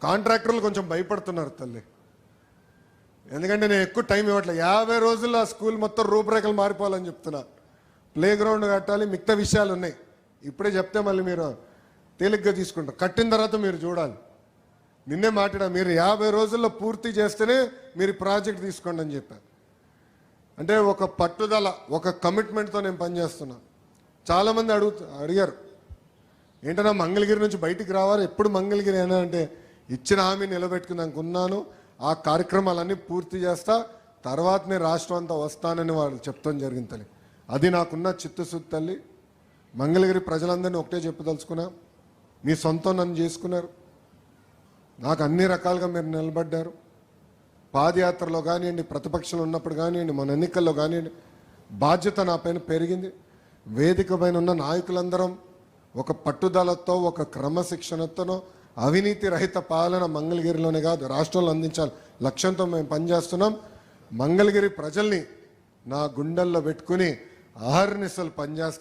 కాంట్రాక్టర్లు కొంచెం భయపడుతున్నారు తల్లి. ఎందుకంటే నేను ఎక్కువ టైం ఇవ్వట్లేదు. 50 రోజుల్లో ఆ స్కూల్ మొత్తం రూపురేఖలు మారిపోవాలని చెప్తున్నా. ప్లే గ్రౌండ్ కట్టాలి, మిగతా విషయాలు ఉన్నాయి. ఇప్పుడే చెప్తే మళ్ళీ మీరు తేలిగ్గా తీసుకుంటారు. కట్టిన తర్వాత మీరు చూడాలి. నిన్నే మాట్లాడా, మీరు 50 రోజుల్లో పూర్తి చేస్తేనే మీరు ప్రాజెక్ట్ తీసుకోండి అని చెప్పారు. అంటే ఒక పట్టుదల, ఒక కమిట్మెంట్తో నేను పనిచేస్తున్నా. చాలామంది అడిగారు ఏంటన్నా మంగళగిరి నుంచి బయటికి రావాలి, ఎప్పుడు మంగళగిరి అయినా అంటే ఇచ్చిన హామీ నిలబెట్టుకున్నాక ఉన్నాను. ఆ కార్యక్రమాలన్నీ పూర్తి చేస్తా, తర్వాతనే రాష్ట్రం అంతా వస్తానని వాళ్ళు చెప్తాం జరిగింది తల్లి. అది నాకున్న చిత్తశుద్ధి తల్లి. మంగళగిరి ప్రజలందరినీ ఒకటే చెప్పదలుచుకున్నా, మీ సొంతం నన్ను చేసుకున్నారు. నాకు అన్ని రకాలుగా మీరు నిలబడ్డారు. పాదయాత్రలో కానివ్వండి, ప్రతిపక్షంలో ఉన్నప్పుడు కానివ్వండి, మన ఎన్నికల్లో కానివ్వండి, బాధ్యత నా పైన పెరిగింది. వేదిక పైన ఉన్న నాయకులందరం ఒక పట్టుదలతో, ఒక క్రమశిక్షణతోనో, అవినీతి రహిత పాలన మంగళగిరిలోనే కాదు రాష్ట్రంలో అందించాలి లక్ష్యంతో మేము పనిచేస్తున్నాం. మంగళగిరి ప్రజల్ని నా గుండెల్లో పెట్టుకుని అహర్నిశలు పనిచేస్తాం.